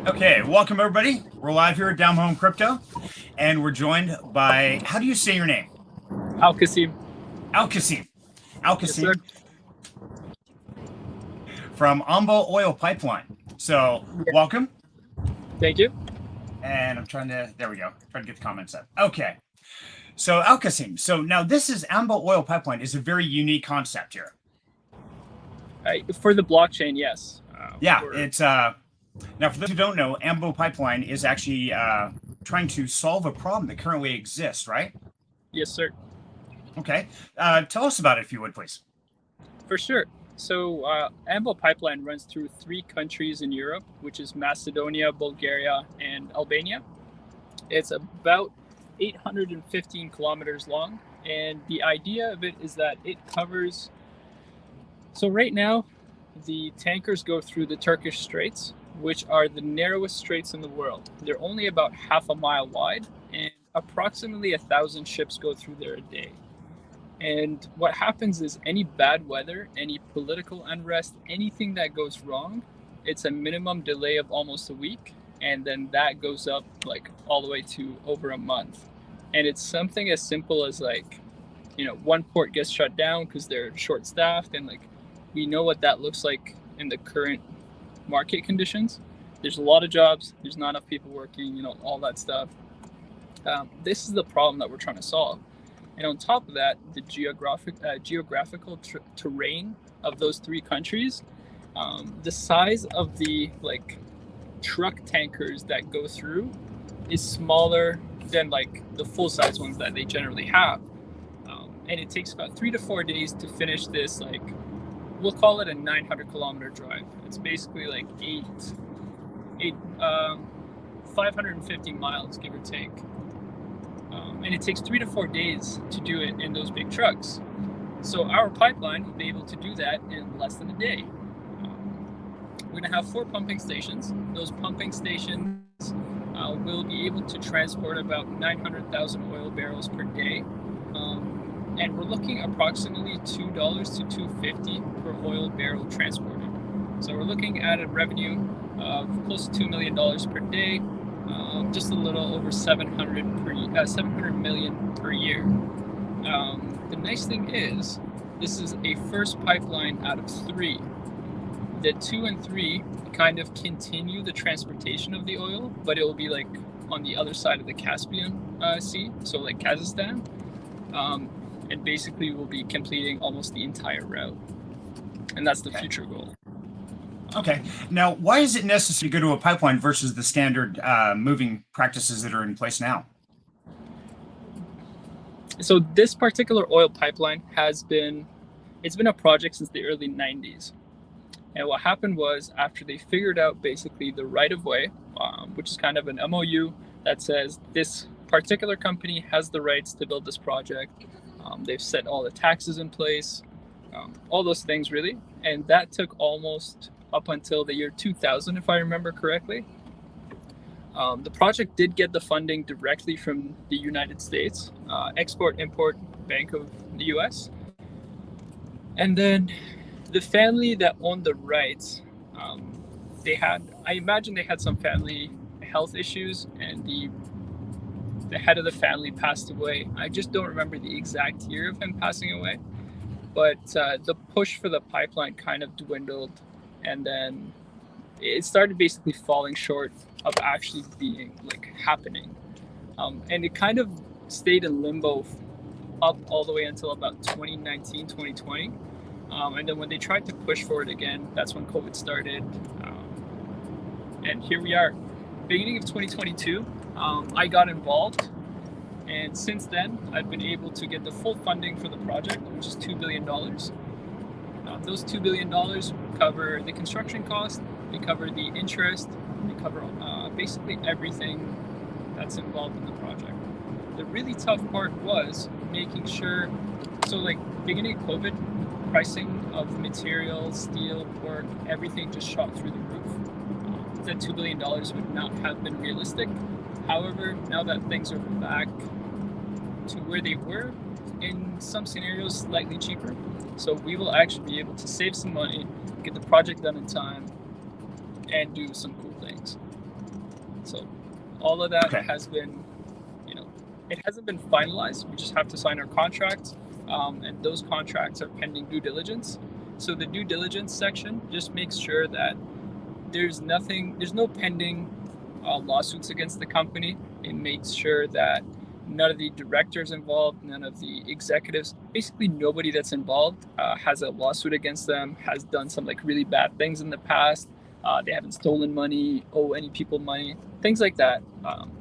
Okay, welcome everybody. We're live here at Down Home Crypto, and we're joined by, how do you say your name? Al-Qasim. Al-Qasim. Yes, sir. Al-Qasim from Ambo Oil Pipeline. So, Yeah. welcome. Thank you. And I'm trying to, there we go, trying to get the comments up. Okay. So, Al-Qasim, so now this is Ambo Oil Pipeline is a very unique concept here. For the blockchain, yes. Yeah, it's, now for those who don't know, Ambo Pipeline is actually trying to solve a problem that currently exists, right? Yes, sir. Okay. Tell us about it, if you would, please. For sure. So Ambo Pipeline runs through 3 countries in Europe, which is Macedonia, Bulgaria, and Albania. It's about 815 kilometers long, and the idea of it is that it covers... So right now, the tankers go through the Turkish Straits, which are the narrowest straits in the world. They're only about half a mile wide, and approximately 1,000 ships go through there a day. And what happens is any bad weather, any political unrest, anything that goes wrong, it's a minimum delay of almost a week. And then that goes up like all the way to over a month. And it's something as simple as like, one port gets shut down because they're short staffed. And like, we know what that looks like in the current market conditions. There's a lot of jobs. There's not enough people working, all that stuff. This is the problem that we're trying to solve. And on top of that, the geographical terrain of those 3 countries, the size of the truck tankers that go through is smaller than the full size ones that they generally have. And it takes about 3 to 4 days to finish this, we'll call it a 900 kilometer drive. It's basically 550 miles, give or take. And it takes 3 to 4 days to do it in those big trucks. So our pipeline will be able to do that in less than a day. We're going to have 4 pumping stations. Those pumping stations will be able to transport about 900,000 oil barrels per day. And we're looking approximately $2 to $2.50 per oil barrel transported. So we're looking at a revenue of close to $2 million per day. Just a little over 700 million per year. The nice thing is, this is a first pipeline out of 3. The 2 and 3 kind of continue the transportation of the oil, but it will be on the other side of the Caspian Sea, so Kazakhstan. And basically we'll be completing almost the entire route. And that's the future goal. Okay. Now, why is it necessary to go to a pipeline versus the standard moving practices that are in place now? So this particular oil pipeline it's been a project since the early 90s. And what happened was, after they figured out basically the right of way, which is kind of an MOU that says this particular company has the rights to build this project. They've set all the taxes in place, all those things really. And that took almost up until the year 2000, if I remember correctly. The project did get the funding directly from the United States, Export-Import Bank of the US. And then the family that owned the rights, I imagine they had some family health issues, and the head of the family passed away. I just don't remember the exact year of him passing away, but the push for the pipeline kind of dwindled, and then it started basically falling short of actually being happening. And it kind of stayed in limbo up all the way until about 2019, 2020. And then when they tried to push for it again, that's when COVID started. And here we are. Beginning of 2022, I got involved. And since then, I've been able to get the full funding for the project, which is $2 billion. Those $2 billion cover the construction cost, they cover the interest, they cover basically everything that's involved in the project. The really tough part was making sure, beginning of COVID, pricing of materials, steel, work, everything just shot through the roof. That $2 billion would not have been realistic. However, now that things are back to where they were, in some scenarios slightly cheaper, so we will actually be able to save some money, get the project done in time, and do some cool things. So all of that Okay. has been, it hasn't been finalized. We just have to sign our contracts, and those contracts are pending due diligence. So the due diligence section just makes sure that there's no pending lawsuits against the company. It makes sure that none of the directors involved, none of the executives, basically nobody that's involved has a lawsuit against them, has done some like really bad things in the past. They haven't stolen money, owe any people money, things like that.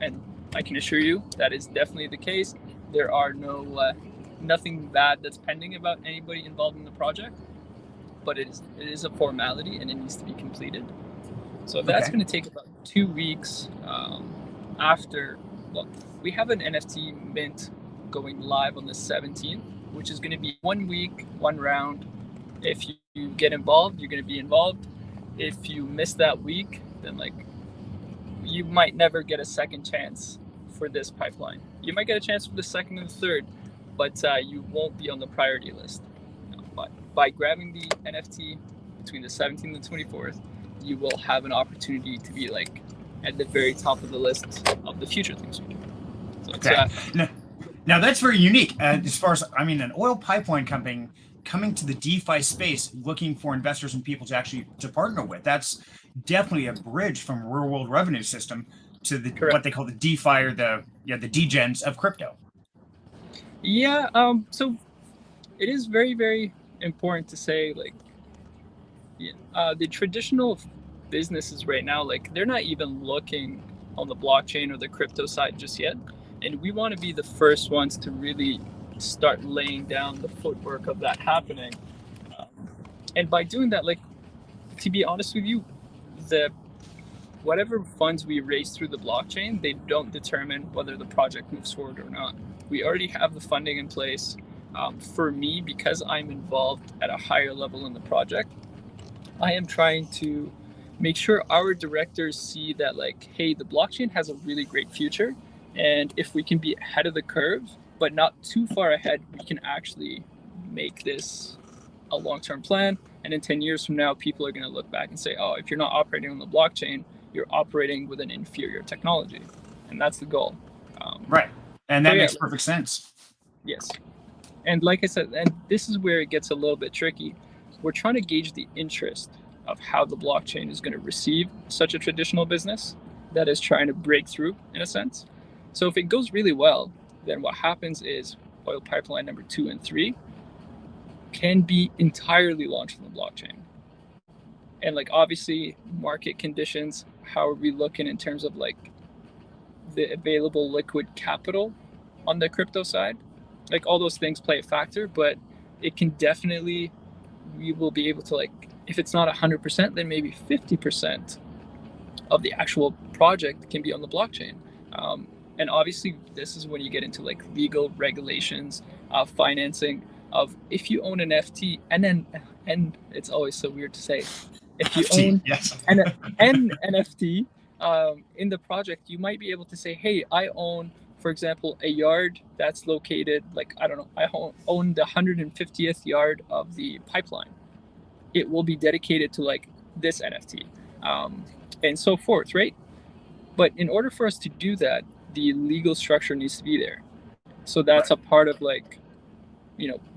And I can assure you that is definitely the case. There are nothing bad that's pending about anybody involved in the project, but it is a formality and it needs to be completed. So that's going to take about 2 weeks after. Well, we have an NFT mint going live on the 17th, which is going to be 1 week, one round. If you get involved, you're going to be involved. If you miss that week, then you might never get a second chance for this pipeline. You might get a chance for the second and third, but you won't be on the priority list. But by grabbing the NFT between the 17th and the 24th, you will have an opportunity to be at the very top of the list of the future things we do. So it's, now that's very unique as far as, an oil pipeline company coming to the DeFi space, looking for investors and people to partner with. That's definitely a bridge from real world revenue system to what they call the DeFi or the degens of crypto. Yeah. So it is very, very important to say the traditional businesses right now, they're not even looking on the blockchain or the crypto side just yet. And we want to be the first ones to really start laying down the footwork of that happening. And by doing that, to be honest with you, whatever funds we raise through the blockchain, they don't determine whether the project moves forward or not. We already have the funding in place. For me, because I'm involved at a higher level in the project, I am trying to make sure our directors see that hey, the blockchain has a really great future. And if we can be ahead of the curve, but not too far ahead, we can actually make this a long-term plan. And in 10 years from now, people are going to look back and say, oh, if you're not operating on the blockchain, you're operating with an inferior technology. And that's the goal. Right. And that makes perfect sense. Yes. And like I said, and this is where it gets a little bit tricky. We're trying to gauge the interest of how the blockchain is going to receive such a traditional business that is trying to break through, in a sense. So if it goes really well, then what happens is oil pipeline number 2 and 3 can be entirely launched on the blockchain. And obviously market conditions, how are we looking in terms of the available liquid capital on the crypto side? All those things play a factor, but it can definitely, we will be able to if it's not 100%, then maybe 50% of the actual project can be on the blockchain. And obviously this is when you get into legal regulations, financing of if you own an FT and it's always so weird to say, if you FT, own yes. an NFT in the project, you might be able to say, hey, I own, for example, a yard that's located I own the 150th yard of the pipeline. It will be dedicated to this NFT, and so forth, right? But in order for us to do that, the legal structure needs to be there. So that's a part of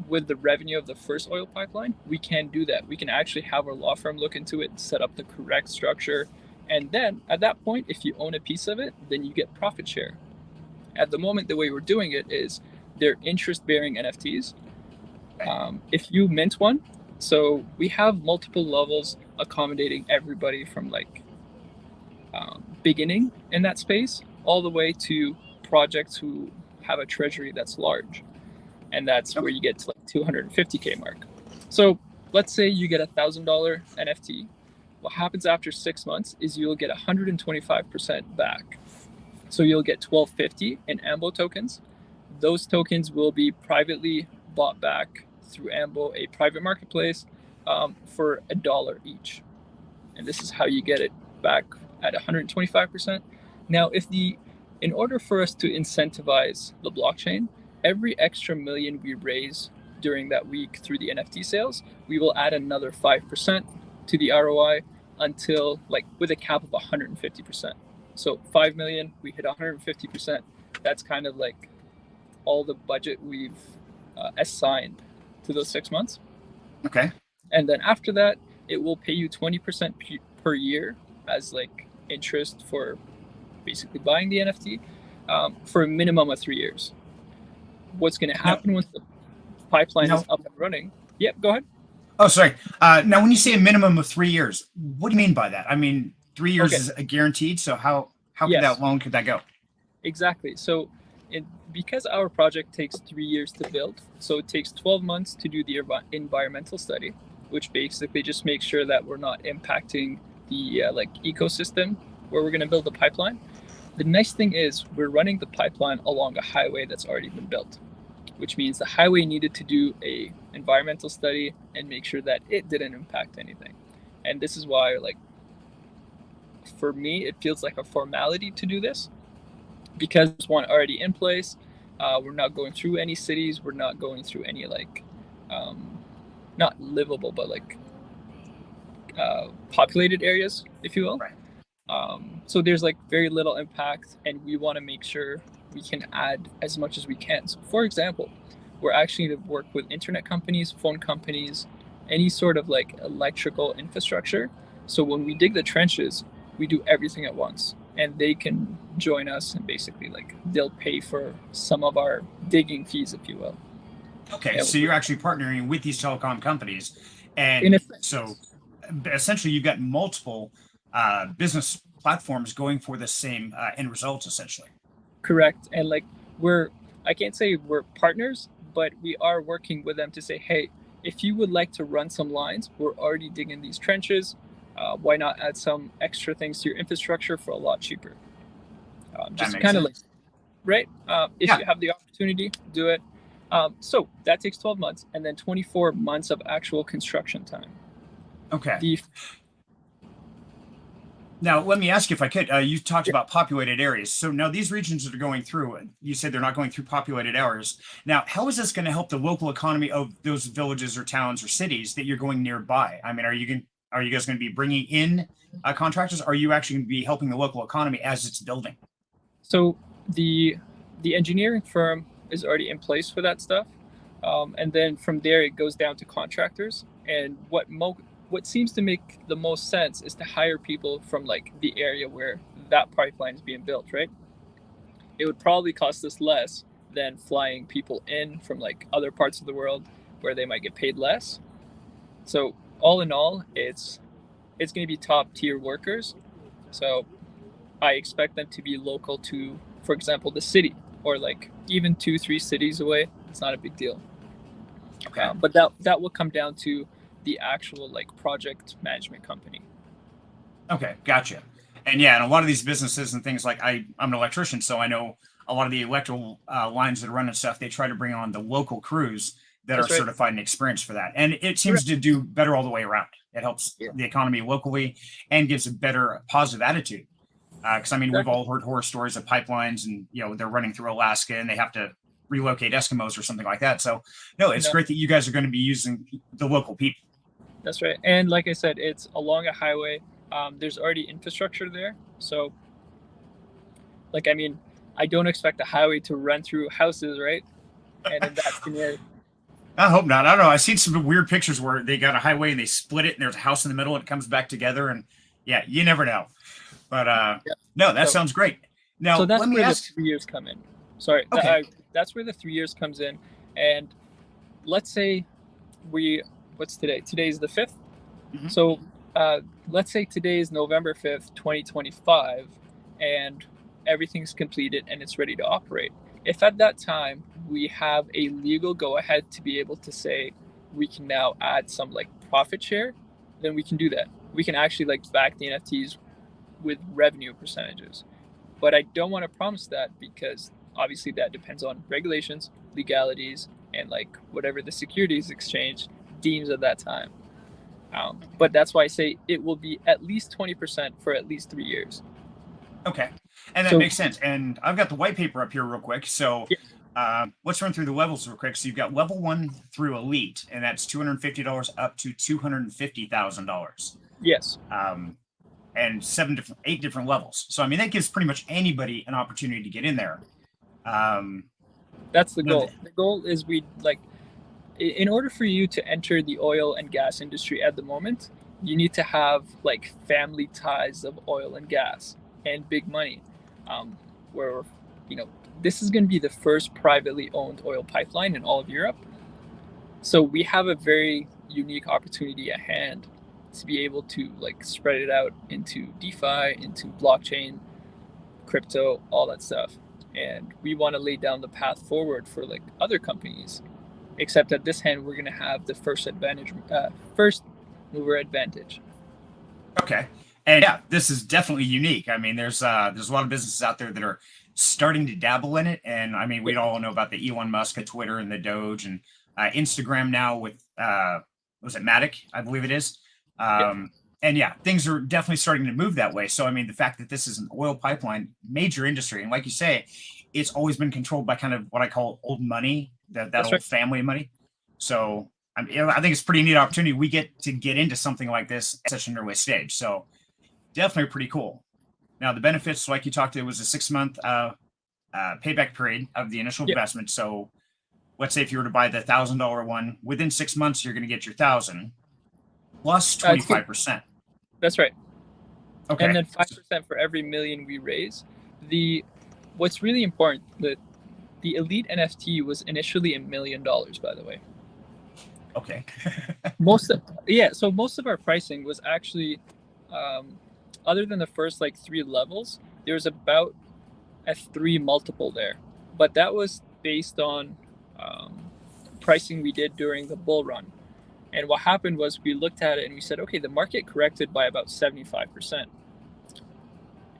with the revenue of the first oil pipeline, we can do that. We can actually have our law firm look into it, set up the correct structure. And then at that point, if you own a piece of it, then you get profit share. At the moment, the way we're doing it is they're interest-bearing NFTs. If you mint one, so we have multiple levels accommodating everybody from beginning in that space all the way to projects who have a treasury that's large. And that's where you get to 250K mark. So let's say you get $1,000 NFT. What happens after 6 months is you'll get 125% back. So you'll get 1250 in Ambo tokens. Those tokens will be privately bought back through Ambo, a private marketplace, for $1 each. And this is how you get it back at 125%. Now, in order for us to incentivize the blockchain, every extra million we raise during that week through the NFT sales, we will add another 5% to the ROI until with a cap of 150%. So 5 million, we hit 150%. That's kind of like all the budget we've assigned to those 6 months. Okay. And then after that, it will pay you 20% per year as like interest for basically buying the NFT for a minimum of 3 years. What's going to happen once the pipeline is up and running? Yep, go ahead. Oh, sorry. Now, when you say a minimum of 3 years, what do you mean by that? I mean, 3 years is a guaranteed. So how could that long could that go? Exactly. So because our project takes 3 years to build, so it takes 12 months to do the environmental study, which basically just makes sure that we're not impacting the like ecosystem where we're going to build the pipeline. The nice thing is we're running the pipeline along a highway that's already been built, which means the highway needed to do a environmental study and make sure that it didn't impact anything. And this is why, like, for me, it feels like a formality to do this, because it's one already in place. We're not going through any cities. We're not going through any like, not livable, but like populated areas, if you will. Right. So there's like very little impact, and we want to make sure we can add as much as we can. So for example, we're actually to work with internet companies, phone companies, any sort of like electrical infrastructure. So when we dig the trenches, we do everything at once, and they can join us, and basically like they'll pay for some of our digging fees, if you will. Okay, so you're actually partnering with these telecom companies, and so essentially you've got multiple business platforms going for the same end results, essentially. Correct. And like I can't say we're partners, but we are working with them to say, hey, if you would like to run some lines, we're already digging these trenches. Why not add some extra things to your infrastructure for a lot cheaper? Just kind of like, right? If you have the opportunity, do it. So that takes 12 months and then 24 months of actual construction time. Okay. Now, let me ask you if I could. You talked about populated areas. So now these regions that are going through, you said they're not going through populated areas. Now, how is this going to help the local economy of those villages or towns or cities that you're going nearby? I mean, are you guys going to be bringing in contractors? Or are you actually going to be helping the local economy as it's building? So the engineering firm is already in place for that stuff. And then from there, it goes down to contractors. And what seems to make the most sense is to hire people from like the area where that pipeline is being built, right? It would probably cost us less than flying people in from like other parts of the world where they might get paid less. So all in all, it's going to be top tier workers. So I expect them to be local to, for example, the city, or like even 2-3 cities away. It's not a big deal. Okay. But that will come down to the actual like project management company. Okay, gotcha. And yeah, and a lot of these businesses and things like I'm an electrician, so I know a lot of the electrical lines that are running stuff. They try to bring on the local crews that are certified and experienced for that, and it seems to do better all the way around. It helps the economy locally and gives a better positive attitude. Because I mean, we've all heard horror stories of pipelines, and they're running through Alaska, and they have to relocate Eskimos or something like that. So no, it's great that you guys are going to be using the local people. That's right. And like I said, it's along a highway. There's already infrastructure there. So, like, I mean, I don't expect the highway to run through houses, right? And in that scenario. I hope not. I don't know. I've seen some weird pictures where they got a highway and they split it and there's a house in the middle and it comes back together. And yeah, you never know. But no, that sounds great. Now, so that's let me where ask. The 3 years come in. Sorry. Okay. That's where the 3 years comes in. And let's say what's today? Today's the 5th. Mm-hmm. So let's say today is November 5th, 2025, and everything's completed and it's ready to operate. If at that time we have a legal go-ahead to be able to say we can now add some like profit share, then we can do that. We can actually like back the NFTs with revenue percentages. But I don't want to promise that, because obviously that depends on regulations, legalities, and like whatever the securities exchange deems at that time. But that's why I say it will be at least 20% for at least 3 years. Okay. And that makes sense. And I've got the white paper up here real quick. So let's run through the levels real quick. So you've got level 1 through elite, and that's $250 up to $250,000. Yes. and 8 different levels. So I mean, that gives pretty much anybody an opportunity to get in there. That's the goal. The goal is in order for you to enter the oil and gas industry at the moment, you need to have like family ties of oil and gas and big money, where this is going to be the first privately owned oil pipeline in all of Europe. So we have a very unique opportunity at hand to be able to like spread it out into DeFi, into blockchain, crypto, all that stuff. And we want to lay down the path forward for like other companies, except at this hand, we're going to have the first mover advantage. Okay. And yeah, this is definitely unique. I mean, there's a lot of businesses out there that are starting to dabble in it. And I mean, we all know about the Elon Musk at Twitter and the Doge and Instagram now with, was it Matic? I believe it is. And yeah, things are definitely starting to move that way. So, I mean, the fact that this is an oil pipeline, major industry, and like you say, it's always been controlled by kind of what I call old money, that old family money. So, I think it's a pretty neat opportunity. We get to get into something like this at such an early stage. So, definitely pretty cool. Now, the benefits, like you talked, it was a 6-month payback period of the initial investment. So, let's say if you were to buy the $1,000 one, within 6 months, you're going to get your 1,000 plus 25%. That's right. Okay. And then 5% for every million we raise. What's really important, the elite NFT was initially $1 million, by the way. Okay. So most of our pricing was actually, other than the first like 3 levels, there was about a 3 multiple there, but that was based on pricing we did during the bull run. And what happened was we looked at it and we said, okay, the market corrected by about 75%.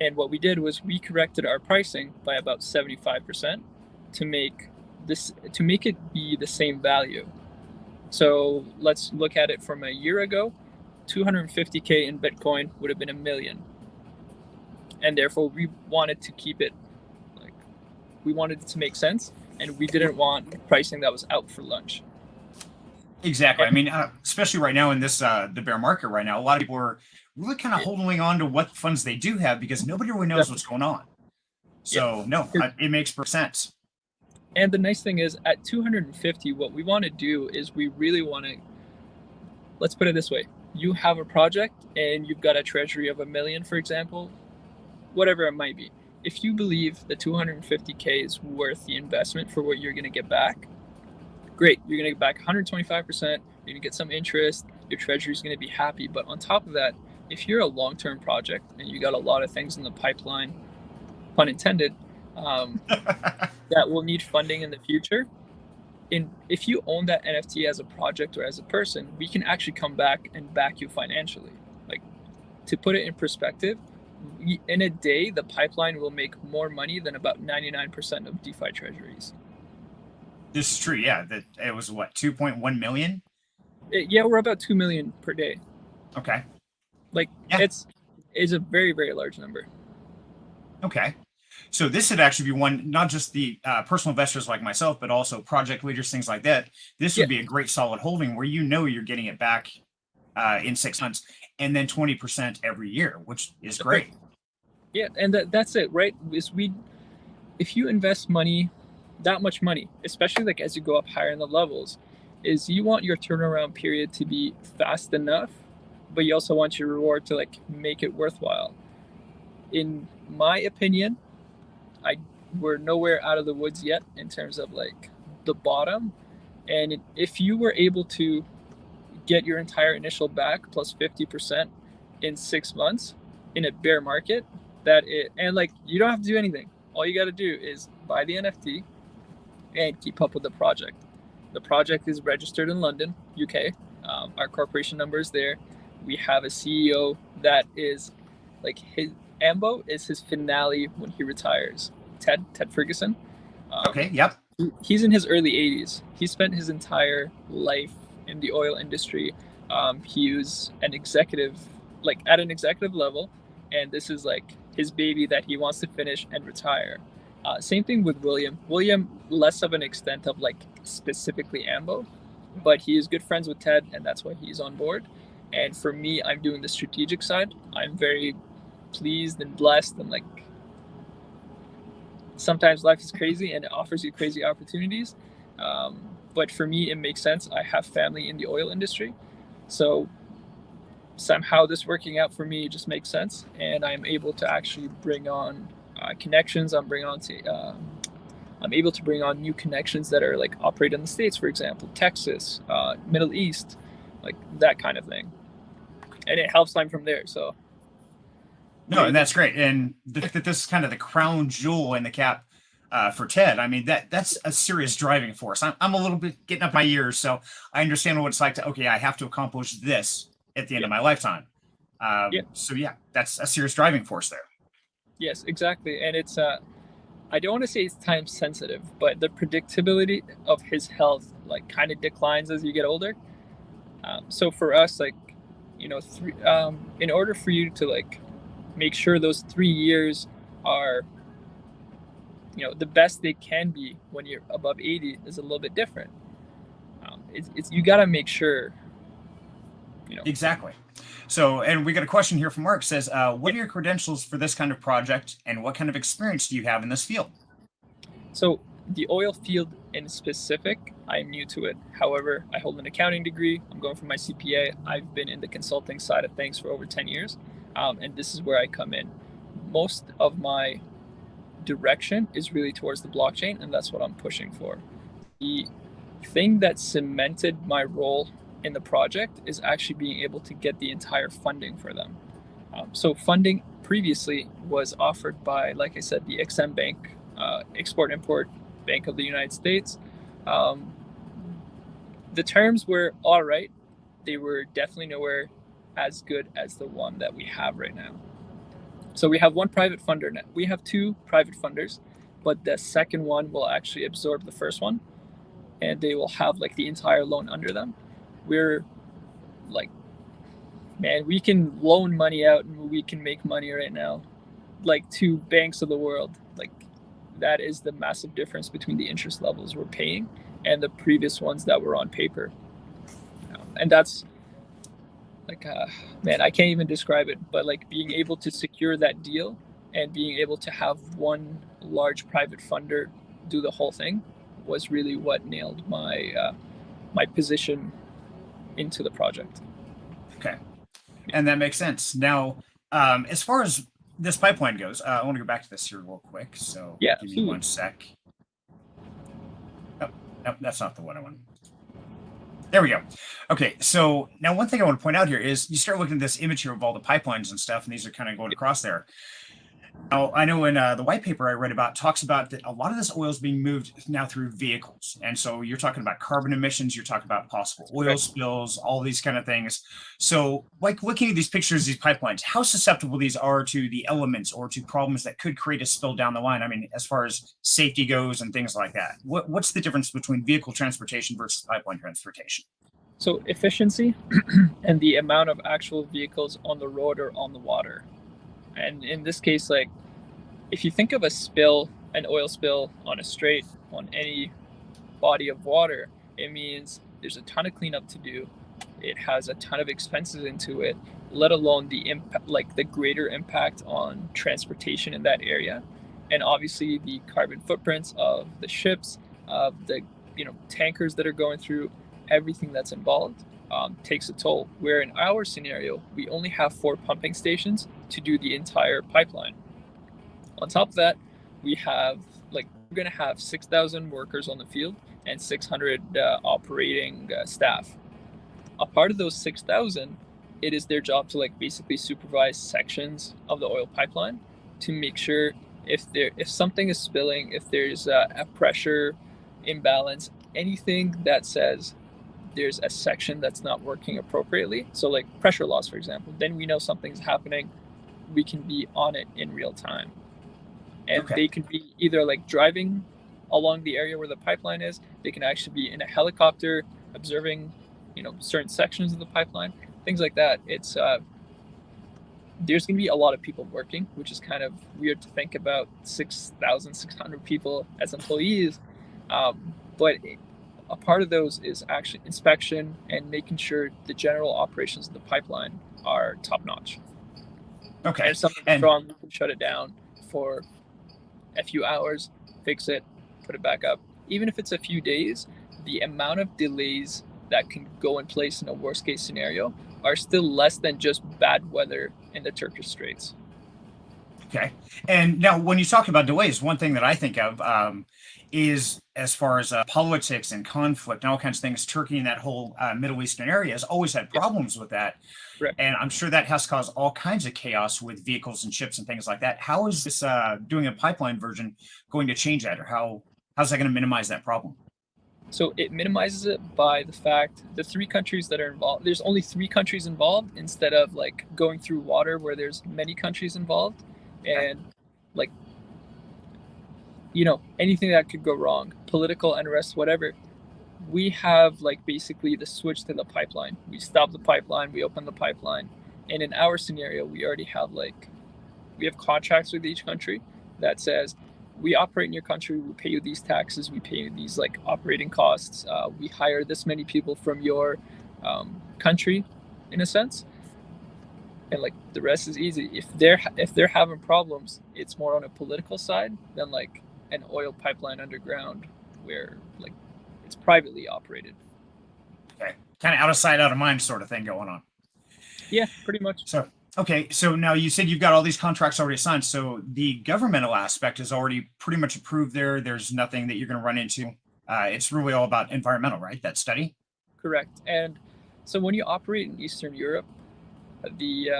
And what we did was we corrected our pricing by about 75% to make it be the same value. So let's look at it from a year ago. 250K in Bitcoin would have been $1 million. And therefore we wanted to keep it we wanted it to make sense, and we didn't want pricing that was out for lunch. Exactly. I mean, especially right now in this the bear market right now, a lot of people are really kind of holding on to what funds they do have because nobody really knows what's going on. So it makes perfect sense. And the nice thing is at 250, what we want to do is we really want to, let's put it this way. You have a project and you've got a treasury of $1 million, for example, whatever it might be. If you believe the 250K is worth the investment for what you're going to get back, great. You're going to get back 125%. You're going to get some interest. Your treasury is going to be happy. But on top of that, if you're a long-term project and you got a lot of things in the pipeline, pun intended, that will need funding in the future, if you own that NFT as a project or as a person, we can actually come back and back you financially. Like, to put it in perspective, in a day, the pipeline will make more money than about 99% of DeFi treasuries. This is true. Yeah, that it was what, 2.1 million? We're about 2 million per day. Okay. It's a very, very large number. Okay. So this would actually be one, not just the personal investors like myself, but also project leaders, things like that. This would be a great solid holding where you're getting it back in 6 months, and then 20% every year, which is great. Yeah, and that's it, right? If you invest money, that much money, especially like as you go up higher in the levels, is you want your turnaround period to be fast enough, but you also want your reward to like make it worthwhile. In my opinion, we're nowhere out of the woods yet in terms of like the bottom. And if you were able to get your entire initial back plus 50% in 6 months in a bear market, and like you don't have to do anything. All you got to do is buy the NFT and keep up with the project. The project is registered in London, UK. Our corporation number is there. We have a CEO that is like Ambo is his finale when he retires. Ted Ferguson. Okay. Yep. He's in his early 80s. He spent his entire life in the oil industry. He was an executive, like at an executive level, and this is like his baby that he wants to finish and retire. Same thing with William. William, less of an extent of like specifically Ambo, but he is good friends with Ted, and that's why he's on board. And for me, I'm doing the strategic side. I'm very pleased and blessed, and like sometimes life is crazy and it offers you crazy opportunities. But for me, it makes sense. I have family in the oil industry, so somehow this working out for me just makes sense, and I'm able to actually bring on connections. I'm able to bring on new connections that are like operate in the States, for example, Texas, Middle East, like that kind of thing. And it helps time from there. So No, and that's great. And this is kind of the crown jewel in the cap for Ted. I mean, that's a serious driving force. I'm a little bit getting up my years, so I understand what it's like to, okay, I have to accomplish this at the end of my lifetime. So yeah, that's a serious driving force there. Yes, exactly. And it's I don't want to say it's time sensitive, but the predictability of his health like kind of declines as you get older. So for us, like, you know, in order for you to like make sure those 3 years are, you know, the best they can be when you're above 80 is a little bit different. It's you got to make sure, you know. Exactly. So, and we got a question here from Mark. Says, what are your credentials for this kind of project, and what kind of experience do you have in this field? So the oil field in specific, I'm new to it. However, I hold an accounting degree. I'm going for my CPA. I've been in the consulting side of things for over 10 years. And this is where I come in. Most of my direction is really towards the blockchain, and that's what I'm pushing for. The thing that cemented my role in the project is actually being able to get the entire funding for them. So funding previously was offered by, like I said, the XM Bank, Export-Import Bank of the United States. The terms were all right. They were definitely nowhere as good as the one that we have right now. So we have one private funder now. We have two private funders, but the second one will actually absorb the first one, and they will have like the entire loan under them. We're like, man, we can loan money out and we can make money right now, like to banks of the world. Like that is the massive difference between the interest levels we're paying and the previous ones that were on paper. And that's like, man, I can't even describe it, but like being able to secure that deal and being able to have one large private funder do the whole thing was really what nailed my my position into the project. Okay, and that makes sense. Now, as far as this pipeline goes, I want to go back to this here real quick. So yeah, give me 1 sec. Oh, no, that's not the one I want. There we go. Okay, so now one thing I want to point out here is you start looking at this image here of all the pipelines and stuff, and these are kind of going across there. Now, I know in the white paper I read about talks about that a lot of this oil is being moved now through vehicles. And so you're talking about carbon emissions, you're talking about possible oil spills, all these kind of things. So like looking at these pictures, these pipelines, how susceptible these are to the elements or to problems that could create a spill down the line? I mean, as far as safety goes and things like that, what's the difference between vehicle transportation versus pipeline transportation? So efficiency and the amount of actual vehicles on the road or on the water. And in this case, like if you think of a spill, an oil spill on a strait, on any body of water, it means there's a ton of cleanup to do. It has a ton of expenses into it, let alone the impact, like the greater impact on transportation in that area. And obviously the carbon footprints of the ships, of the tankers that are going through, everything that's involved takes a toll. Where in our scenario, we only have 4 pumping stations to do the entire pipeline. On top of that, we have we're going to have 6,000 workers on the field and 600 operating staff. A part of those 6,000, it is their job to basically supervise sections of the oil pipeline to make sure if something is spilling, if there's a pressure imbalance, anything that says there's a section that's not working appropriately, so like pressure loss, for example, then we know something's happening. We can be on it in real time. And they can be either driving along the area where the pipeline is. They can actually be in a helicopter observing, certain sections of the pipeline, things like that. It's there's going to be a lot of people working, which is kind of weird to think about 6,600 people as employees. But a part of those is actually inspection and making sure the general operations of the pipeline are top notch. Okay. And if something's And wrong, we can shut it down for a few hours, fix it, put it back up. Even if it's a few days, the amount of delays that can go in place in a worst case scenario are still less than just bad weather in the Turkish Straits. okay. And now, when you talk about delays, one thing that I think of is as far as politics and conflict and all kinds of things. Turkey and that whole Middle Eastern area has always had Yes, problems with that, correct. and I'm sure that has caused all kinds of chaos with vehicles and ships and things like that. How is this doing a pipeline version going to change that, or how's that going to minimize that problem? So it minimizes it by the fact the three countries that are involved, there's only three countries involved instead of like going through water where there's many countries involved. Okay. And like, anything that could go wrong, political unrest, whatever, we have like basically the switch to the pipeline. We stop the pipeline, we open the pipeline. And in our scenario, we have contracts with each country that says we operate in your country, we pay you these taxes, we pay you these like operating costs, we hire this many people from your country, in a sense, and like the rest is easy. If they're having problems, it's more on a political side than like an oil pipeline underground where like it's privately operated. Okay. Kind of out of sight, out of mind sort of thing going on. Yeah, pretty much. So, okay. So now you said you've got all these contracts already signed. So the governmental aspect is already pretty much approved there. There's nothing that you're going to run into. It's really all about environmental, right? That study. Correct. And so when you operate in Eastern Europe, the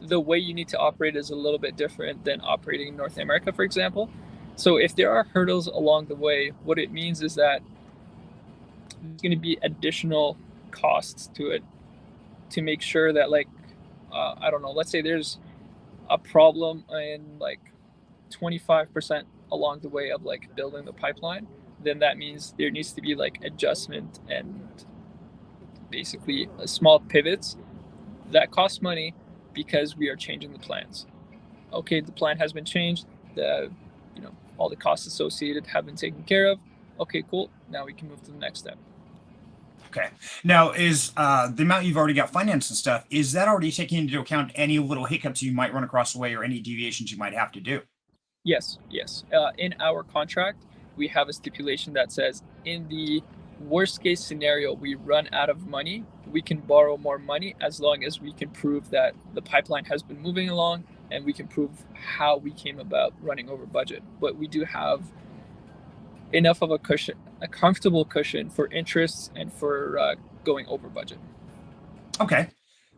the way you need to operate is a little bit different than operating in North America, for example. So if there are hurdles along the way, what it means is that there's going to be additional costs to it to make sure that like I don't know, let's say there's a problem in like 25% along the way of like building the pipeline, then that means there needs to be like adjustment and basically small pivots that cost money because we are changing the plans. Okay, the plan has been changed. The all the costs associated have been taken care of. Okay, cool. Now we can move to the next step. Okay. Now, is the amount you've already got financed and stuff, is that already taking into account any little hiccups you might run across the way or any deviations you might have to do? Yes, yes. In our contract, we have a stipulation that says in the worst case scenario, we run out of money, we can borrow more money as long as we can prove that the pipeline has been moving along and we can prove how we came about running over budget. But we do have enough of a cushion, a comfortable cushion for interests and for going over budget. Okay.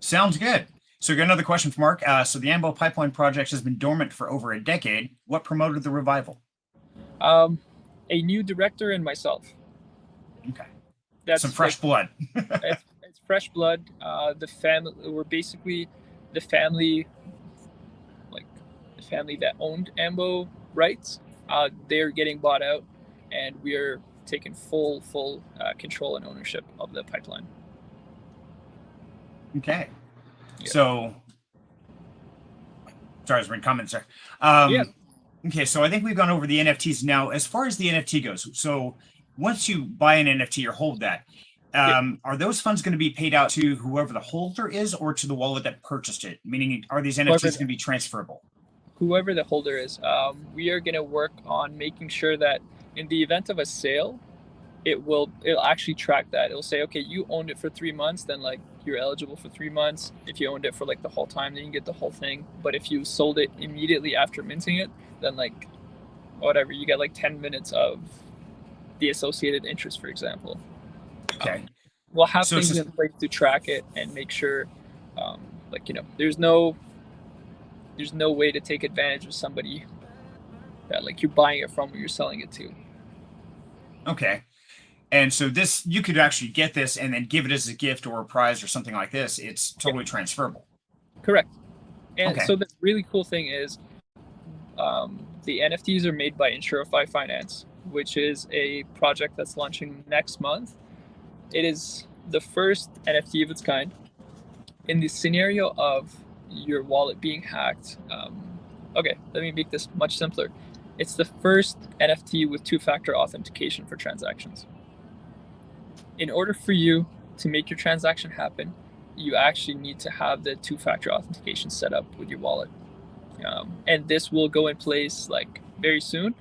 Sounds good. So, we got another question from Mark. So, the Ambo pipeline project has been dormant for over a decade. What promoted the revival? A new director and myself. Okay. That's Some fresh blood. it's fresh blood. The family, we're basically the family, like the family that owned Ambo rights. They're getting bought out, and we're taking full control and ownership of the pipeline. Okay. Yeah. So, sorry, I was reading comments there. Yeah. Okay, so I think we've gone over the NFTs now. As far as the NFT goes, so once you buy an NFT or hold that, are those funds going to be paid out to whoever the holder is or to the wallet that purchased it? Meaning, are these NFTs going to be transferable? Whoever the holder is, we are going to work on making sure that in the event of a sale, it'll actually track that. It'll say, okay, you owned it for 3 months, then like you're eligible for 3 months. If you owned it for like the whole time, then you get the whole thing. But if you sold it immediately after minting it, then like whatever, you get like 10 minutes of the associated interest, for example. Okay. We'll have things in place to track it and make sure, there's no way to take advantage of somebody that like you're buying it from or you're selling it to. Okay. And so this, you could actually get this and then give it as a gift or a prize or something like this. It's totally transferable. Correct. And so the really cool thing is the NFTs are made by Insurify Finance, which is a project that's launching next month. It is the first NFT of its kind. In the scenario of your wallet being hacked, let me make this much simpler. It's the first NFT with two-factor authentication for transactions. In order for you to make your transaction happen, you actually need to have the two-factor authentication set up with your wallet. And this will go in place like very soon.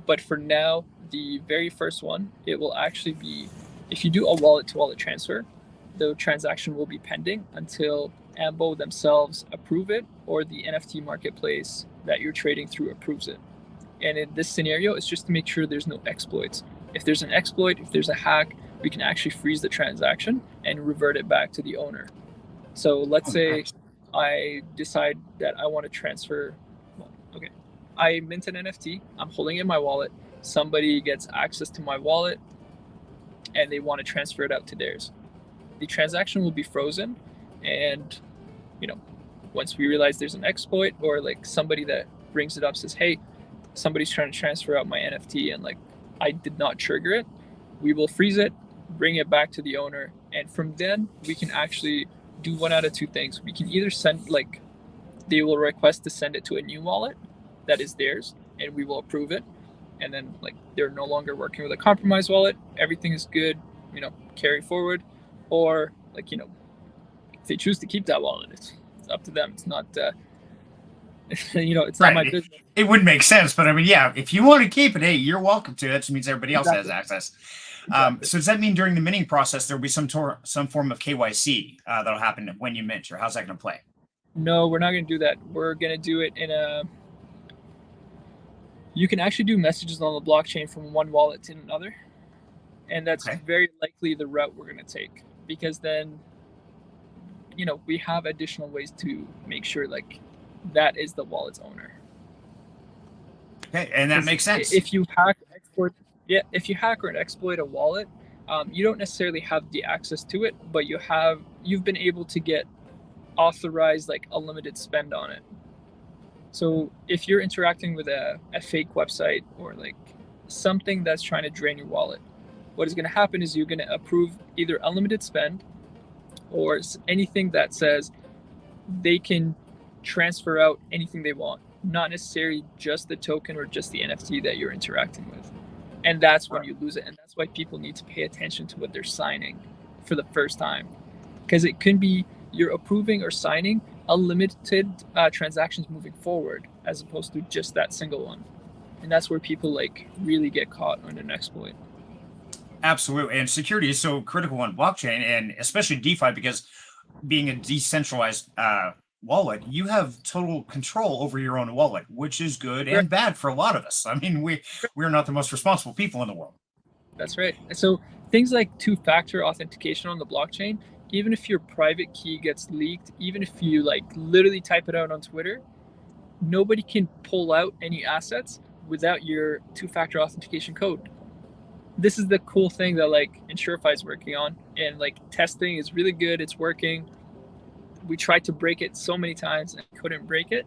But for now, the very first one, it will actually be, if you do a wallet-to-wallet transfer, the transaction will be pending until Ambo themselves approve it, or the NFT marketplace that you're trading through approves it. And in this scenario, it's just to make sure there's no exploits. If there's an exploit, if there's a hack, we can actually freeze the transaction and revert it back to the owner. So let's say I decide that I want to transfer, okay, I mint an NFT, I'm holding it in my wallet, somebody gets access to my wallet and they want to transfer it out to theirs. The transaction will be frozen, and once we realize there's an exploit, or like somebody that brings it up says, hey, somebody's trying to transfer out my NFT and like I did not trigger it, we will freeze it, bring it back to the owner, and from then we can actually do one out of two things. We can either send, like, they will request to send it to a new wallet that is theirs, and we will approve it, and then like they're no longer working with a compromised wallet, everything is good, carry forward. Or like, if they choose to keep that wallet, it's up to them. It's not it's not my business. It would make sense, but I mean, yeah, if you want to keep it, hey, you're welcome to. That just means everybody else has access. Exactly. So does that mean during the minting process there'll be some form of KYC that'll happen when you mint, or how's that going to play? No, we're not going to do that. We're going to do it in you can actually do messages on the blockchain from one wallet to another, and that's very likely the route we're going to take, because then we have additional ways to make sure like that is the wallet's owner. Okay, and that makes sense. If you hack or exploit a wallet, you don't necessarily have the access to it, but you've been able to get authorized like a limited spend on it. So if you're interacting with a fake website or like something that's trying to drain your wallet, what is going to happen is you're going to approve either unlimited spend or anything that says they can transfer out anything they want, not necessarily just the token or just the NFT that you're interacting with. And that's when you lose it. And that's why people need to pay attention to what they're signing for the first time, because it can be you're approving or signing unlimited transactions moving forward, as opposed to just that single one. And that's where people like really get caught on an exploit. Absolutely. And security is so critical on blockchain, and especially DeFi, because being a decentralized wallet, you have total control over your own wallet, which is good and bad for a lot of us. I mean, we're not the most responsible people in the world. That's right. So things like two-factor authentication on the blockchain, even if your private key gets leaked, even if you like literally type it out on Twitter, nobody can pull out any assets without your two-factor authentication code. This is the cool thing that like InsureFi is working on, and like testing is really good. It's working. We tried to break it so many times and couldn't break it,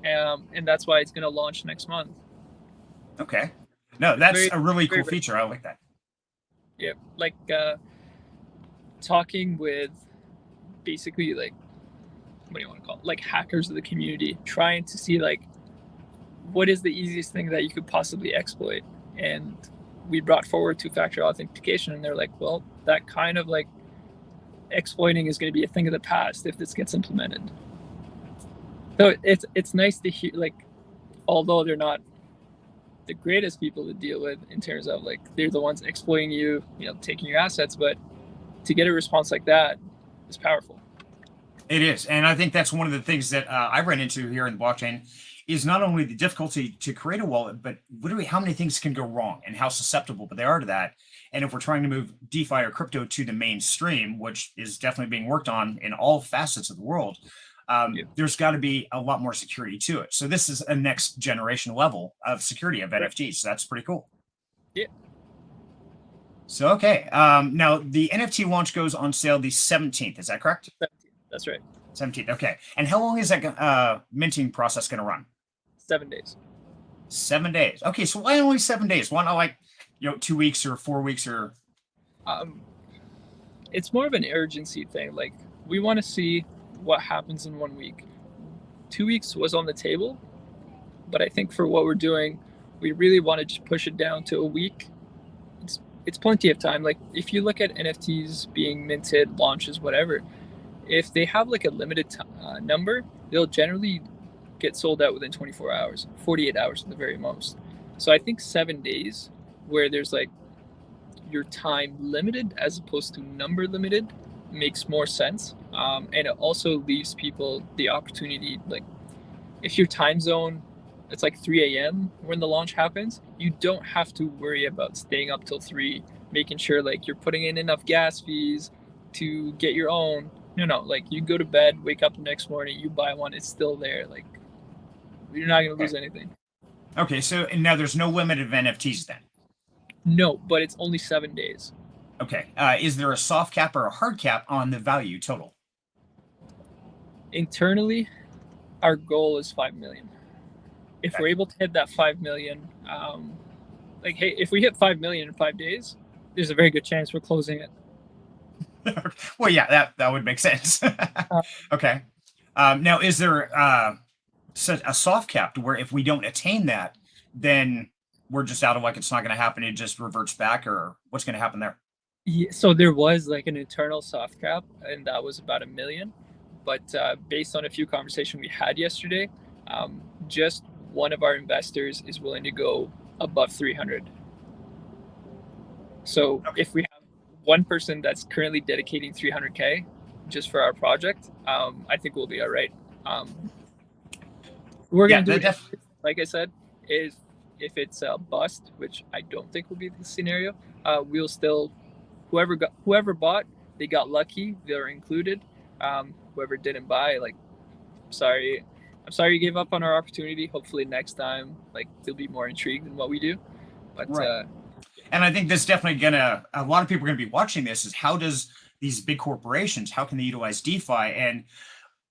and that's why it's going to launch next month. Okay, no, that's a really cool feature. I like that. Yeah, like talking with basically like, what do you want to call it? Like hackers of the community, trying to see like what is the easiest thing that you could possibly exploit, and we brought forward two-factor authentication, and they're like, well, that kind of like exploiting is going to be a thing of the past if this gets implemented. So it's nice to hear, like, although they're not the greatest people to deal with in terms of like they're the ones exploiting you, taking your assets, but to get a response like that is powerful. It is, and I think that's one of the things that I ran into here in the blockchain is not only the difficulty to create a wallet, but literally how many things can go wrong and how susceptible they are to that. And if we're trying to move DeFi or crypto to the mainstream, which is definitely being worked on in all facets of the world, there's got to be a lot more security to it. So this is a next generation level of security of NFTs. So that's pretty cool. Yeah. So, okay. Now, the NFT launch goes on sale the 17th. Is that correct? 17th. That's right. 17th. Okay. And how long is that minting process going to run? 7 days. 7 days. Okay. So why only 7 days? Why not like, 2 weeks or 4 weeks or? It's more of an urgency thing. Like, we want to see what happens in 1 week. 2 weeks was on the table, but I think for what we're doing, we really want to just push it down to a week. It's plenty of time. Like, if you look at NFTs being minted, launches, whatever, If they have like a limited number, they'll generally get sold out within 24 hours, 48 hours at the very most. So I think 7 days where there's like your time limited as opposed to number limited makes more sense. And it also leaves people the opportunity, like if your time zone, it's like 3 a.m. when the launch happens, you don't have to worry about staying up till 3, making sure like you're putting in enough gas fees to get your own. No, like you go to bed, wake up the next morning, you buy one, it's still there. Like you're not going to lose anything. Okay, so and now there's no limit of NFTs then? No, but it's only 7 days. Okay. Is there a soft cap or a hard cap on the value total? Internally, our goal is 5 million. If we're able to hit that 5 million, like, hey, if we hit 5 million in 5 days, there's a very good chance we're closing it. Well, yeah, that would make sense. Okay. Now, is there a soft cap to where if we don't attain that, then we're just out of luck, it's not going to happen, it just reverts back, or what's going to happen there? Yeah, so there was like an internal soft cap, and that was about 1 million. But based on a few conversations we had yesterday, just one of our investors is willing to go above 300. So if we have one person that's currently dedicating 300K just for our project, I think we'll be all right. We're going to do it, like I said, if it's a bust, which I don't think will be the scenario, we'll still, whoever bought, they got lucky, they're included. Whoever didn't buy, like, I'm sorry you gave up on our opportunity. Hopefully next time, like, they'll be more intrigued in what we do. But right. And I think that's definitely a lot of people are gonna be watching this, is how does these big corporations, how can they utilize DeFi? And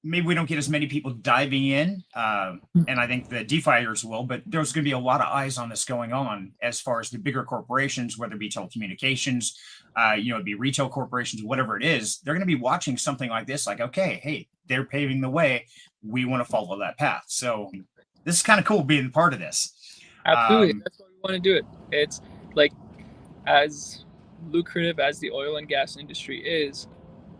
maybe we don't get as many people diving in, and I think the DeFiers will, but there's going to be a lot of eyes on this going on as far as the bigger corporations, whether it be telecommunications, it'd be retail corporations, whatever it is. They're going to be watching something like this, like, okay, hey, they're paving the way. We want to follow that path. So this is kind of cool being part of this. Absolutely. That's why we want to do it. It's like, as lucrative as the oil and gas industry is,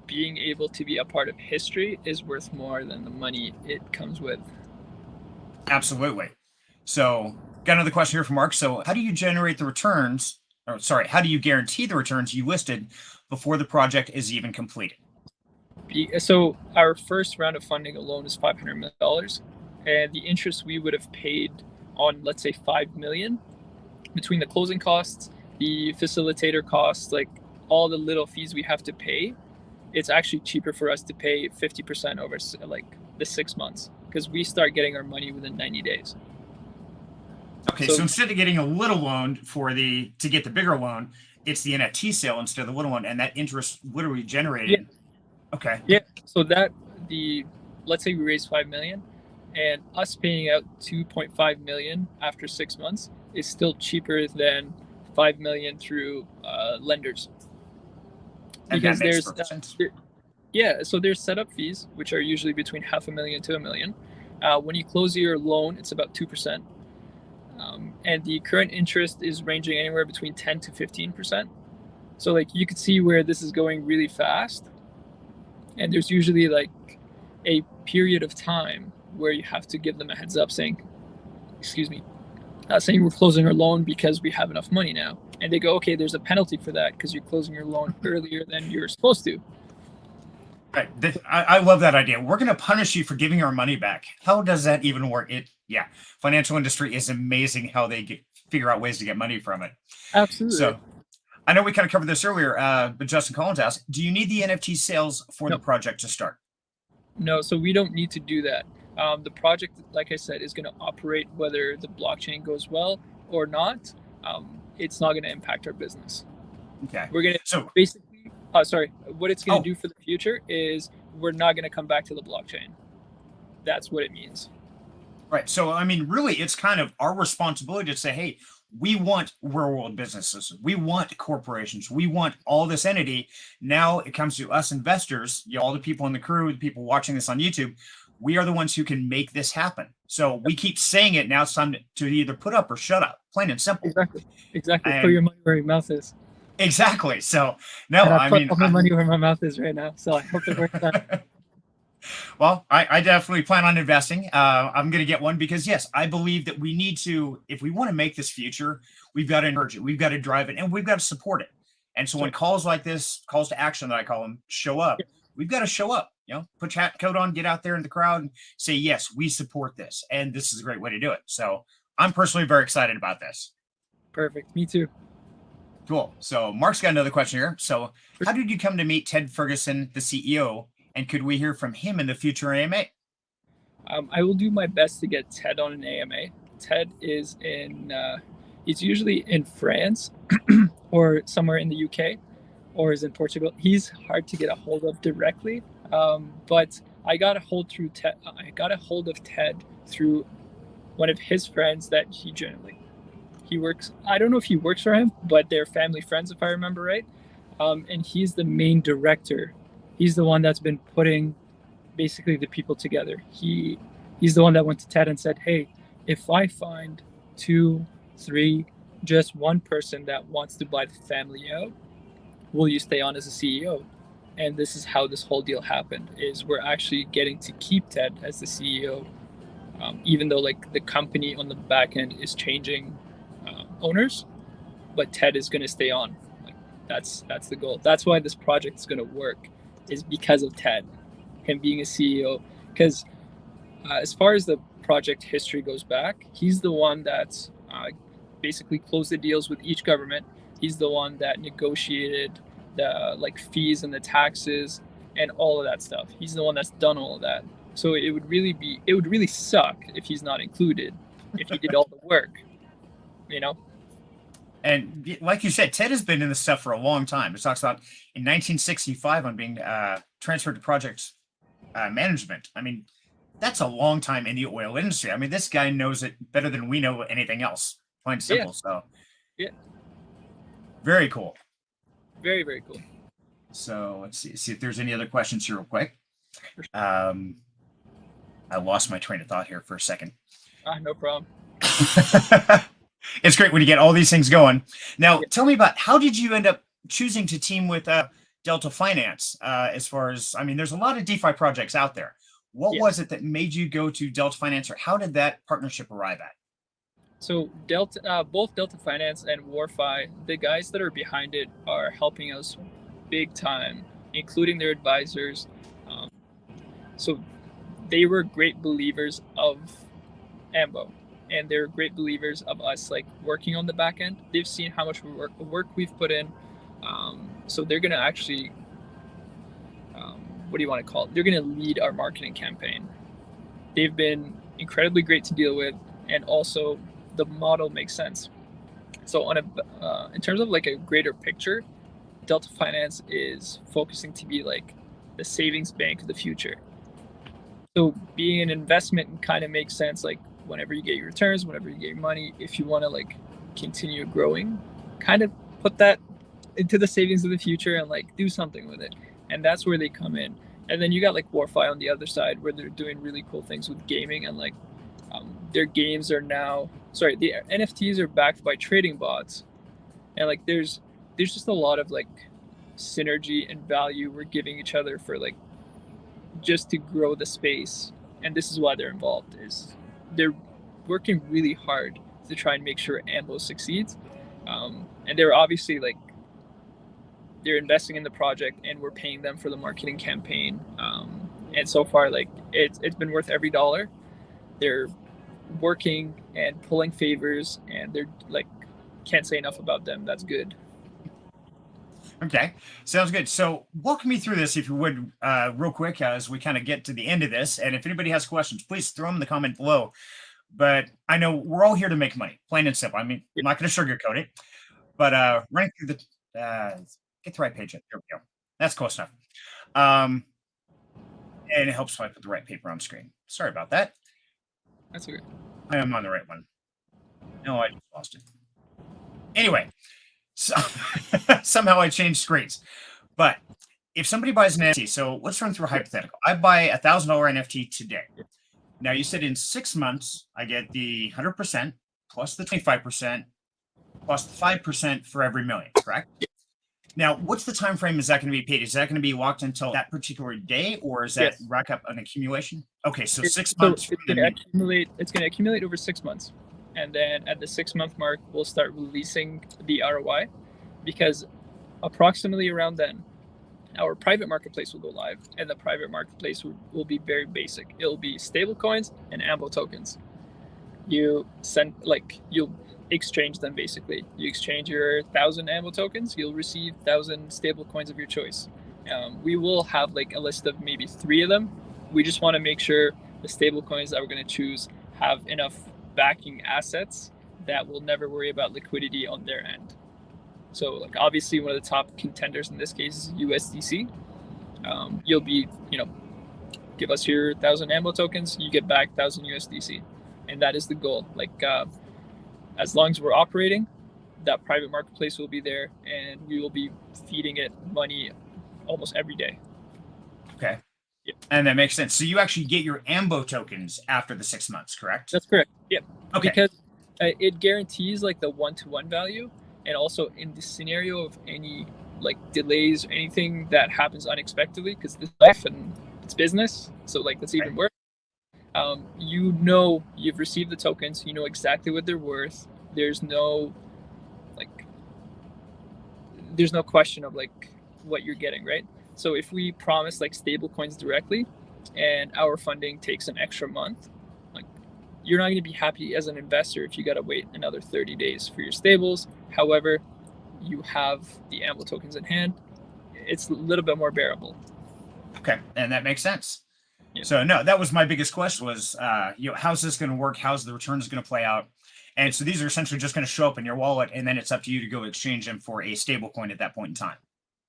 being able to be a part of history is worth more than the money it comes with. Absolutely. So got another question here from Mark. So how do you generate the returns, or sorry, how do you guarantee the returns you listed before the project is even completed? So our first round of funding alone is $500 million, and the interest we would have paid on, let's say, 5 million, between the closing costs, the facilitator costs, like all the little fees we have to pay, it's actually cheaper for us to pay 50% over like the 6 months, because we start getting our money within 90 days. Okay, so instead of getting a little loan to get the bigger loan, it's the NFT sale instead of the little one, and that interest literally generated. Yeah. Okay. Yeah. So let's say we raise 5 million, and us paying out 2.5 million after 6 months is still cheaper than 5 million through lenders. Because there's so there's setup fees, which are usually between $500,000 to $1 million. When you close your loan, it's about 2%, and the current interest is ranging anywhere between 10 to 15%. So like you could see where this is going really fast, and there's usually like a period of time where you have to give them a heads up saying, saying we're closing our loan because we have enough money now. And they go, okay, there's a penalty for that because you're closing your loan earlier than you're supposed to. Right. I love that idea. We're going to punish you for giving our money back. How does that even work? Financial industry is amazing how they figure out ways to get money from it. Absolutely. So I know we kind of covered this earlier, but Justin Collins asked, do you need the NFT sales for the project to start? No, so we don't need to do that. The project, like I said, is going to operate whether the blockchain goes well or not. It's not going to impact our business. Okay. We're going to basically, what it's going to do for the future is we're not going to come back to the blockchain. That's what it means. Right. So, I mean, really, it's kind of our responsibility to say, hey, we want real world businesses. We want corporations. We want all this entity. Now it comes to us investors, all the people in the crew, the people watching this on YouTube. We are the ones who can make this happen. So we keep saying it. Now it's time to either put up or shut up, plain and simple. Exactly. Put your money where your mouth is. Exactly. So no, And I I put mean, all my money where my mouth is right now. So I hope it works out. well, I definitely plan on investing. I'm going to get one because, yes, I believe that we need to, if we want to make this future, we've got to encourage it, we've got to drive it, and we've got to support it. And so when Sure. calls like this, calls to action that I call them, show up, we've got to show up. Put your hat coat on, get out there in the crowd, and say, yes, we support this, and this is a great way to do it. So I'm personally very excited about this. Perfect. Me too. Cool. So Mark's got another question here. So how did you come to meet Ted Ferguson, the CEO, and could we hear from him in the future AMA? I will do my best to get Ted on an AMA. Ted is he's usually in France or somewhere in the UK or is in Portugal. He's hard to get a hold of directly, but I got a hold through Ted. I got a hold of Ted through one of his friends that he works. I don't know if he works for him, but they're family friends, if I remember right. And he's the main director. He's the one that's been putting basically the people together. He's the one that went to Ted and said, "Hey, if I find 2, 3, just one person that wants to buy the family out, will you stay on as a CEO?" And this is how this whole deal happened. Is we're actually getting to keep Ted as the CEO, even though like the company on the back end is changing owners, but Ted is going to stay on. Like that's the goal. That's why this project is going to work, is because of Ted, him being a CEO. Because as far as the project history goes back, he's the one that's basically closed the deals with each government. He's the one that negotiated the like fees and the taxes and all of that stuff. He's the one that's done all of that. So it would really suck if he's not included, if he did all the work, you know? And like you said, Ted has been in this stuff for a long time. It talks about in 1965 on being transferred to project management. I mean, that's a long time in the oil industry. I mean, this guy knows it better than we know anything else. Plain and simple. Yeah. So, Yeah. Very cool. Very, very cool. So let's see if there's any other questions here real quick. I lost my train of thought here for a second. No problem. It's great when you get all these things going. Now, tell me about how did you end up choosing to team with Delta Finance? As far as, I mean, there's a lot of DeFi projects out there. What was it that made you go to Delta Finance, or how did that partnership arrive at? So both Delta Finance and WarFi, the guys that are behind it are helping us big time, including their advisors. So they were great believers of Ambo, and they're great believers of us like working on the back end. They've seen how much work we've put in. So they're gonna actually, what do you want to call it? They're gonna lead our marketing campaign. They've been incredibly great to deal with, and also the model makes sense. So on in terms of like a greater picture, Delta Finance is focusing to be like the savings bank of the future. So being an investment kind of makes sense. Like whenever you get your returns, whenever you get your money, if you want to like continue growing, kind of put that into the savings of the future and like do something with it. And that's where they come in. And then you got like WarFi on the other side, where they're doing really cool things with gaming, and like their games are now, the NFTs are backed by trading bots, and like there's just a lot of like synergy and value we're giving each other for like just to grow the space. And this is why they're involved, is they're working really hard to try and make sure Ambo succeeds. And they're obviously like, they're investing in the project, and we're paying them for the marketing campaign. And so far, like it's been worth every dollar. They're working and pulling favors, and they're like, can't say enough about them. That's good. Okay, sounds good. So walk me through this, if you would, real quick, as we kind of get to the end of this. And if anybody has questions, please throw them in the comment below. But I know we're all here to make money, plain and simple. I mean, I'm not going to sugarcoat it, but running through the, get the right page up. There we go. That's close enough. And it helps if I put the right paper on screen. Sorry about that. That's okay. I am on the right one. No, I just lost it. Anyway, so somehow I changed screens. But if somebody buys an NFT, so let's run through a hypothetical. I buy a $1,000 NFT today. Now you said in 6 months I get the 100% plus the 25% plus the 5% for every million, correct? Now, what's the time frame is that going to be paid? Is that going to be locked until that particular day, or is that Yes. rack up an accumulation? Okay, so 6 So months from it's the going to accumulate. It's going to accumulate over 6 months, and then at the 6 month mark, we'll start releasing the ROI, because approximately around then, our private marketplace will go live, and the private marketplace will be very basic. It'll be stable coins and Ambo tokens. You'll exchange them. Basically, you exchange your 1,000 Ambo tokens, you'll receive 1,000 stable coins of your choice. We will have like a list of maybe 3 of them. We just want to make sure the stable coins that we're going to choose have enough backing assets that we'll never worry about liquidity on their end. So like obviously one of the top contenders in this case is USDC. You'll be, give us your 1,000 Ambo tokens, you get back 1,000 USDC. And that is the goal. Like as long as we're operating, that private marketplace will be there, and we will be feeding it money almost every day. Okay. Yep. And that makes sense. So you actually get your Ambo tokens after the 6 months, correct? That's correct. Yep. Okay. Because it guarantees like the 1-to-1 value, and also in the scenario of any like delays or anything that happens unexpectedly, because this is life and it's business, so like that's even worse. You've received the tokens, you know exactly what they're worth. There's no question of like what you're getting, right? So if we promise like stable coins directly and our funding takes an extra month, like you're not going to be happy as an investor if you got to wait another 30 days for your stables. However, you have the Ambo tokens in hand, it's a little bit more bearable. Okay, and that makes sense. Yeah. So no, that was my biggest question was, how's this going to work? How's the returns going to play out? And so these are essentially just going to show up in your wallet, and then it's up to you to go exchange them for a stable coin at that point in time.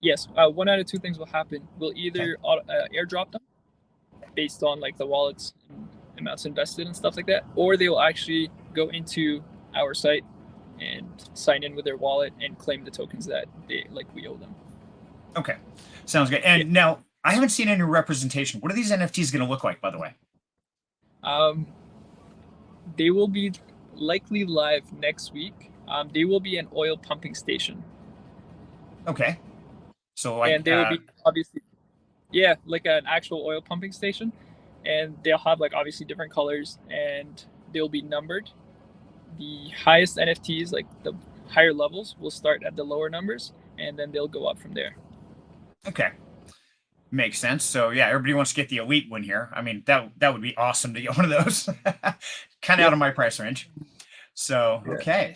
Yes, one out of 2 things will happen. We'll either airdrop them based on like the wallets and amounts invested and stuff like that, or they will actually go into our site and sign in with their wallet and claim the tokens that we owe them. Okay, sounds good. And now I haven't seen any representation. What are these NFTs going to look like, by the way? They will be likely live next week. They will be an oil pumping station. Okay. So like, and they will be obviously, like an actual oil pumping station, and they'll have like obviously different colors, and they'll be numbered. The highest NFTs, like the higher levels, will start at the lower numbers, and then they'll go up from there. Okay. Makes sense. So yeah, everybody wants to get the elite one here. I mean, that would be awesome to get one of those. Kind of out of my price range. So okay.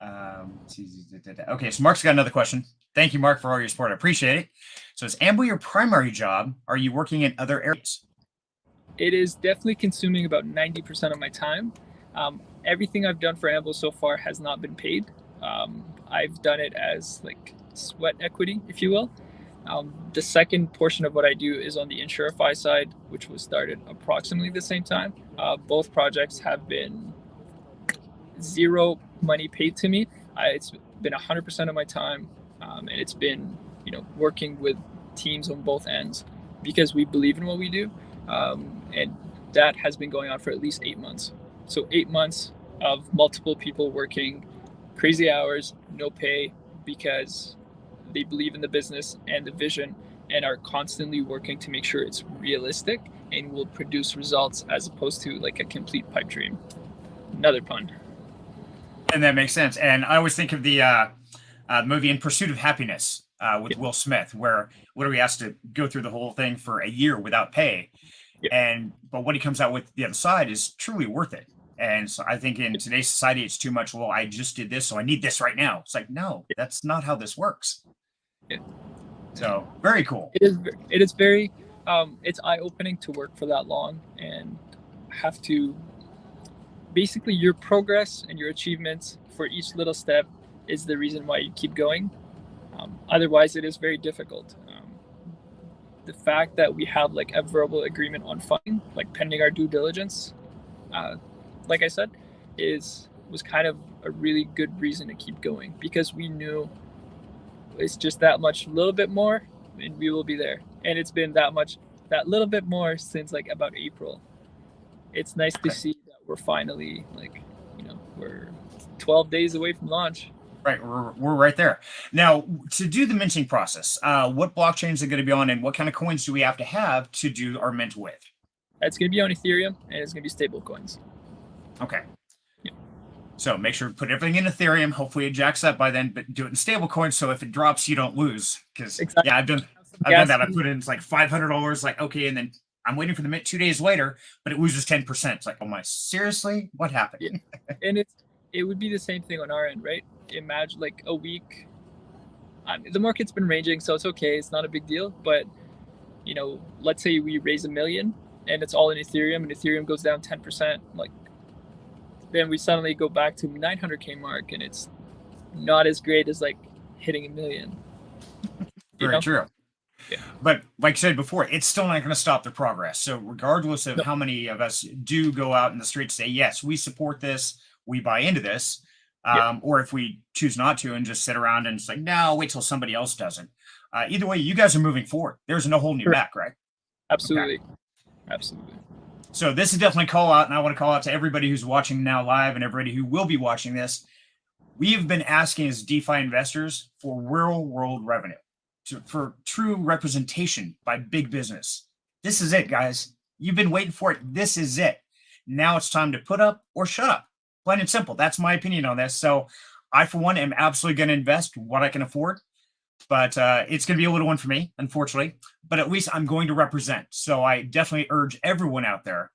Okay, so Mark's got another question. Thank you, Mark, for all your support. I appreciate it. So is Ambo your primary job? Are you working in other areas? It is definitely consuming about 90% of my time. Everything I've done for Ambo so far has not been paid. I've done it as like sweat equity, if you will. The second portion of what I do is on the Insurify side, which was started approximately the same time. Both projects have been zero money paid to me. It's been 100% of my time, and it's been working with teams on both ends because we believe in what we do, and that has been going on for at least 8 months. So 8 months of multiple people working crazy hours, no pay, because they believe in the business and the vision and are constantly working to make sure it's realistic and will produce results, as opposed to like a complete pipe dream. Another pun. And that makes sense. And I always think of the movie In Pursuit of Happiness with Will Smith, where literally has to go through the whole thing for a year without pay. But what he comes out with the other side is truly worth it. And so I think in today's society, it's too much. Well, I just did this, so I need this right now. It's like, no, that's not how this works. So very cool. It is very, it's eye-opening to work for that long and have to, basically your progress and your achievements for each little step is the reason why you keep going. Otherwise, it is very difficult. The fact that we have like a verbal agreement on funding, like pending our due diligence, like I said, was kind of a really good reason to keep going, because we knew it's just that much, little bit more, and we will be there. And it's been that little bit more since like about April. It's nice to see that we're finally we're 12 days away from launch. Right, we're right there. Now, to do the minting process, what blockchains are going to be on, and what kind of coins do we have to do our mint with? It's going to be on Ethereum, and it's going to be stable coins. Okay. Yeah. So make sure to put everything in Ethereum. Hopefully it jacks up by then, but do it in stable coins so if it drops, you don't lose. Because Exactly. yeah, I've done that. I put in it's like $500, like okay, and then I'm waiting for the mint 2 days later, but it loses 10%. It's like, oh my, seriously, what happened? Yeah. And it would be the same thing on our end, right? Imagine like a week. The market's been ranging, so it's okay. It's not a big deal. But you know, let's say we raise $1 million and it's all in Ethereum, and Ethereum goes down 10%. Like, then we suddenly go back to 900K mark, and it's not as great as like hitting $1 million. Very true. Yeah. But like I said before, it's still not going to stop the progress. So regardless of how many of us do go out in the streets say, yes, we support this, we buy into this, or if we choose not to and just sit around and it's like, no, wait till somebody else does it. Either way, you guys are moving forward. There's no holding you back, right? Absolutely. Okay. Absolutely. So this is definitely a call out, and I want to call out to everybody who's watching now live and everybody who will be watching this. We've been asking as DeFi investors for real world revenue, for true representation by big business. This is it, guys. You've been waiting for it. This is it. Now it's time to put up or shut up. Plain and simple. That's my opinion on this. So I, for one, am absolutely going to invest what I can afford. But it's going to be a little one for me, unfortunately. But at least I'm going to represent. So I definitely urge everyone out there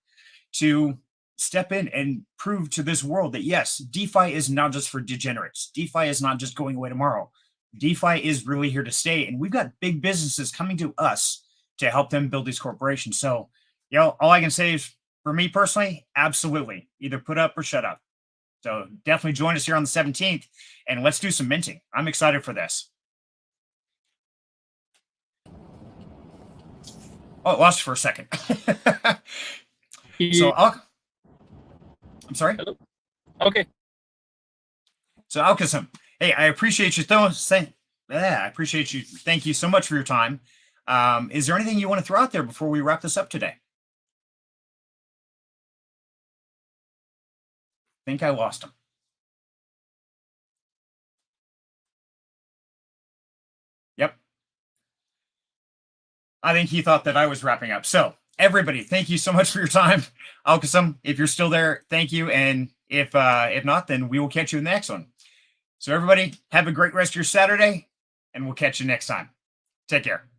to step in and prove to this world that, yes, DeFi is not just for degenerates. DeFi is not just going away tomorrow. DeFi is really here to stay. And we've got big businesses coming to us to help them build these corporations. So, you know, all I can say is, for me personally, absolutely. Either put up or shut up. So definitely join us here on the 17th, and let's do some minting. I'm excited for this. Oh, I lost you for a second. So I'm sorry. Hello? Okay. So Alkasum, hey, I appreciate you I appreciate you. Thank you so much for your time. Is there anything you want to throw out there before we wrap this up today? I think I lost him. Yep. I think he thought that I was wrapping up. So everybody, thank you so much for your time. Alkasum, if you're still there, thank you. And if not, then we will catch you in the next one. So everybody, have a great rest of your Saturday, and we'll catch you next time. Take care.